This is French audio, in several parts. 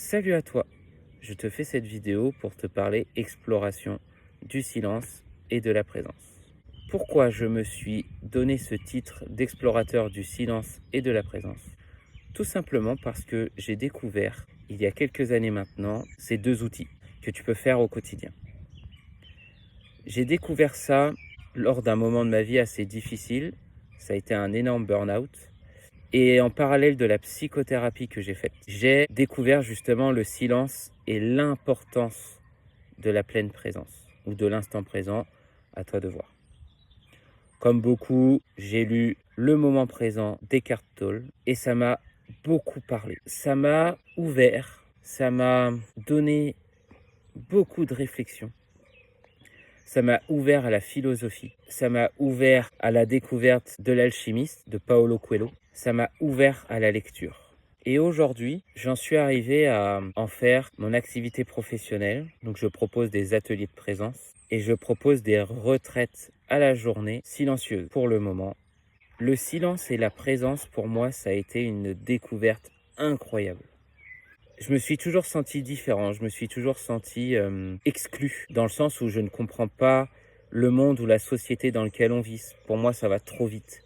Salut à toi, je te fais cette vidéo pour te parler exploration du silence et de la présence. Pourquoi je me suis donné ce titre d'explorateur du silence et de la présence? Tout simplement parce que j'ai découvert, il y a quelques années maintenant, ces deux outils que tu peux faire au quotidien. J'ai découvert ça lors d'un moment de ma vie assez difficile, ça a été un énorme burn-out. Et en parallèle de la psychothérapie que j'ai faite, j'ai découvert justement le silence et l'importance de la pleine présence ou de l'instant présent, à toi de voir. Comme beaucoup, j'ai lu Le moment présent d'Eckhart Tolle et ça m'a beaucoup parlé. Ça m'a ouvert, ça m'a donné beaucoup de réflexions. Ça m'a ouvert à la philosophie, ça m'a ouvert à la découverte de l'alchimiste de Paulo Coelho, ça m'a ouvert à la lecture. Et aujourd'hui, j'en suis arrivé à en faire mon activité professionnelle. Donc je propose des ateliers de présence et je propose des retraites à la journée silencieuses. Pour le moment, le silence et la présence, pour moi, ça a été une découverte incroyable. Je me suis toujours senti différent, je me suis toujours senti exclu, dans le sens où je ne comprends pas le monde ou la société dans lequel on vit. Pour moi, ça va trop vite.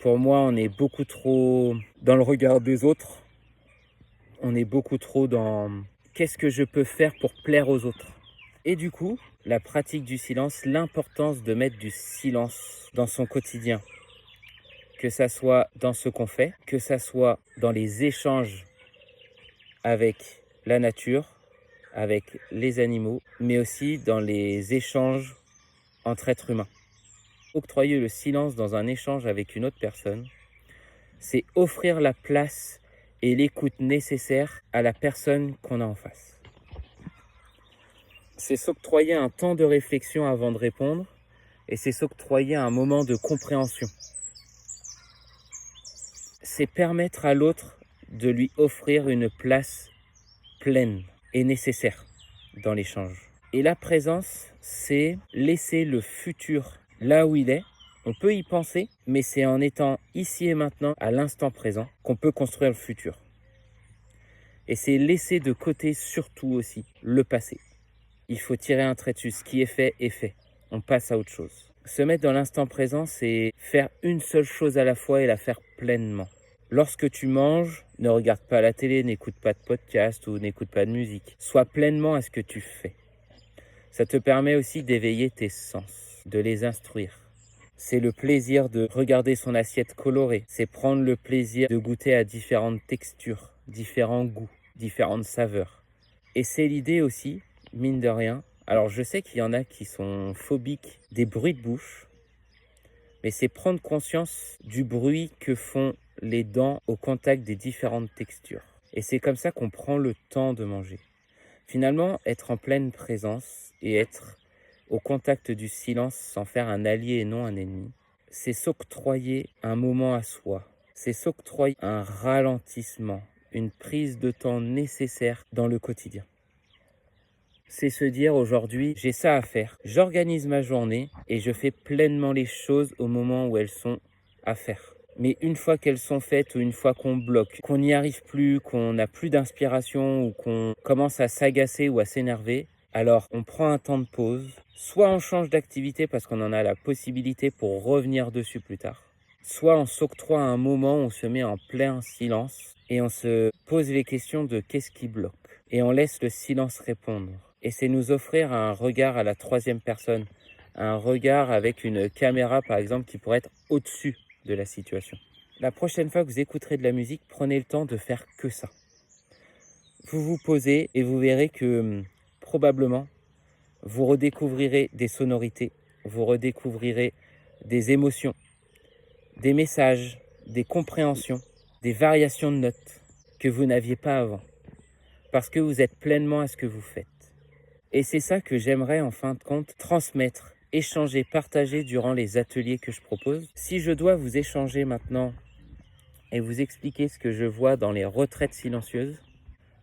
Pour moi, on est beaucoup trop dans le regard des autres. On est beaucoup trop dans qu'est-ce que je peux faire pour plaire aux autres. Et du coup, la pratique du silence, l'importance de mettre du silence dans son quotidien, que ça soit dans ce qu'on fait, que ça soit dans les échanges avec la nature, avec les animaux, mais aussi dans les échanges entre êtres humains. Octroyer le silence dans un échange avec une autre personne, c'est offrir la place et l'écoute nécessaire à la personne qu'on a en face. C'est s'octroyer un temps de réflexion avant de répondre et c'est s'octroyer un moment de compréhension. C'est permettre à l'autre de lui offrir une place pleine et nécessaire dans l'échange. Et la présence, c'est laisser le futur là où il est. On peut y penser, mais c'est en étant ici et maintenant, à l'instant présent, qu'on peut construire le futur. Et c'est laisser de côté surtout aussi le passé. Il faut tirer un trait dessus. Ce qui est fait est fait. On passe à autre chose. Se mettre dans l'instant présent, c'est faire une seule chose à la fois et la faire pleinement. Lorsque tu manges, ne regarde pas la télé, n'écoute pas de podcast ou n'écoute pas de musique. Sois pleinement à ce que tu fais. Ça te permet aussi d'éveiller tes sens, de les instruire. C'est le plaisir de regarder son assiette colorée. C'est prendre le plaisir de goûter à différentes textures, différents goûts, différentes saveurs. Et c'est l'idée aussi, mine de rien. Alors je sais qu'il y en a qui sont phobiques des bruits de bouche, mais c'est prendre conscience du bruit que font les dents au contact des différentes textures. Et c'est comme ça qu'on prend le temps de manger. Finalement, être en pleine présence et être au contact du silence sans faire un allié et non un ennemi, c'est s'octroyer un moment à soi. C'est s'octroyer un ralentissement, une prise de temps nécessaire dans le quotidien. C'est se dire aujourd'hui, j'ai ça à faire. J'organise ma journée et je fais pleinement les choses au moment où elles sont à faire. Mais une fois qu'elles sont faites ou une fois qu'on bloque, qu'on n'y arrive plus, qu'on n'a plus d'inspiration ou qu'on commence à s'agacer ou à s'énerver, alors on prend un temps de pause. Soit on change d'activité parce qu'on en a la possibilité pour revenir dessus plus tard. Soit on s'octroie un moment où on se met en plein silence et on se pose les questions de qu'est-ce qui bloque. Et on laisse le silence répondre. Et c'est nous offrir un regard à la troisième personne, un regard avec une caméra par exemple qui pourrait être au-dessus de la situation. La prochaine fois que vous écouterez de la musique, prenez le temps de faire que ça. Vous vous posez et vous verrez que probablement vous redécouvrirez des sonorités, vous redécouvrirez des émotions, des messages, des compréhensions, des variations de notes que vous n'aviez pas avant, parce que vous êtes pleinement à ce que vous faites. Et c'est ça que j'aimerais en fin de compte transmettre, échanger, partager durant les ateliers que je propose. Si je dois vous échanger maintenant et vous expliquer ce que je vois dans les retraites silencieuses,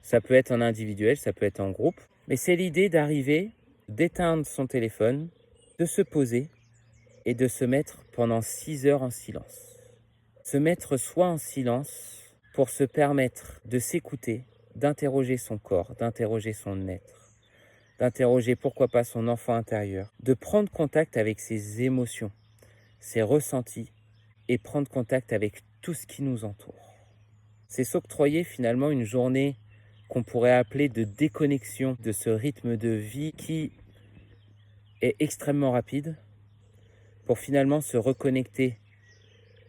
ça peut être en individuel, ça peut être en groupe, mais c'est l'idée d'arriver, d'éteindre son téléphone, de se poser et de se mettre pendant 6 heures en silence. Se mettre soit en silence pour se permettre de s'écouter, d'interroger son corps, d'interroger son être, d'interroger pourquoi pas son enfant intérieur, de prendre contact avec ses émotions, ses ressentis et prendre contact avec tout ce qui nous entoure. C'est s'octroyer finalement une journée qu'on pourrait appeler de déconnexion de ce rythme de vie qui est extrêmement rapide pour finalement se reconnecter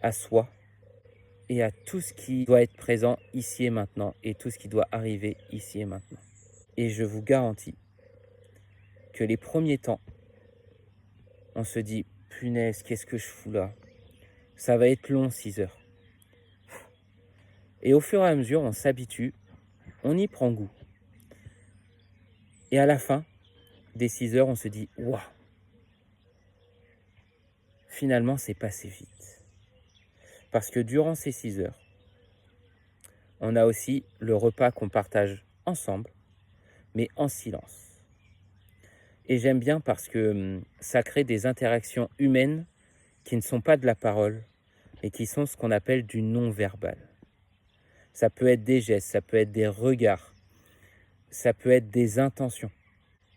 à soi et à tout ce qui doit être présent ici et maintenant et tout ce qui doit arriver ici et maintenant. Et je vous garantis que les premiers temps, on se dit « Punaise, qu'est-ce que je fous là ? Ça va être long 6 heures. » Et au fur et à mesure, on s'habitue, on y prend goût. Et à la fin des 6 heures, on se dit « Waouh ! Finalement, c'est passé vite. » Parce que durant ces 6 heures, on a aussi le repas qu'on partage ensemble, mais en silence. Et j'aime bien parce que ça crée des interactions humaines qui ne sont pas de la parole, mais qui sont ce qu'on appelle du non-verbal. Ça peut être des gestes, ça peut être des regards, ça peut être des intentions.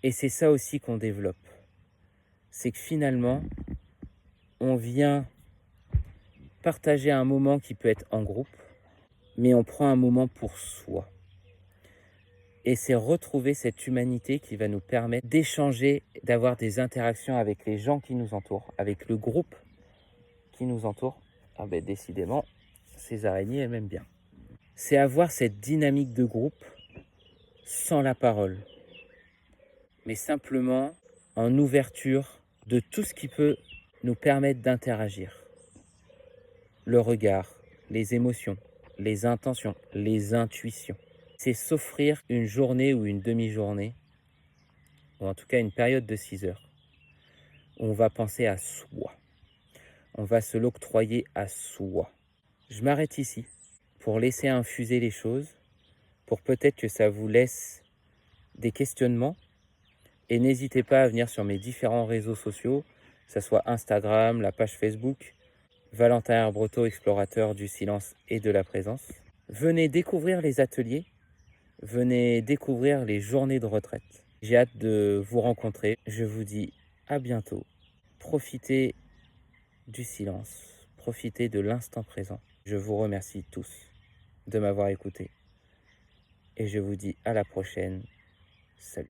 Et c'est ça aussi qu'on développe. C'est que finalement, on vient partager un moment qui peut être en groupe, mais on prend un moment pour soi. Et c'est retrouver cette humanité qui va nous permettre d'échanger, d'avoir des interactions avec les gens qui nous entourent, avec le groupe qui nous entoure. Ah ben décidément, ces araignées, elles m'aiment bien. C'est avoir cette dynamique de groupe sans la parole, mais simplement en ouverture de tout ce qui peut nous permettre d'interagir. Le regard, les émotions, les intentions, les intuitions. C'est s'offrir une journée ou une demi-journée, ou en tout cas une période de 6 heures, où on va penser à soi. On va se l'octroyer à soi. Je m'arrête ici pour laisser infuser les choses, pour peut-être que ça vous laisse des questionnements. Et n'hésitez pas à venir sur mes différents réseaux sociaux, que ce soit Instagram, la page Facebook, Valentin Herbreto, explorateur du silence et de la présence. Venez découvrir les ateliers, venez découvrir les journées de retraite. J'ai hâte de vous rencontrer. Je vous dis à bientôt. Profitez du silence, profitez de l'instant présent. Je vous remercie tous de m'avoir écouté et je vous dis à la prochaine. Salut.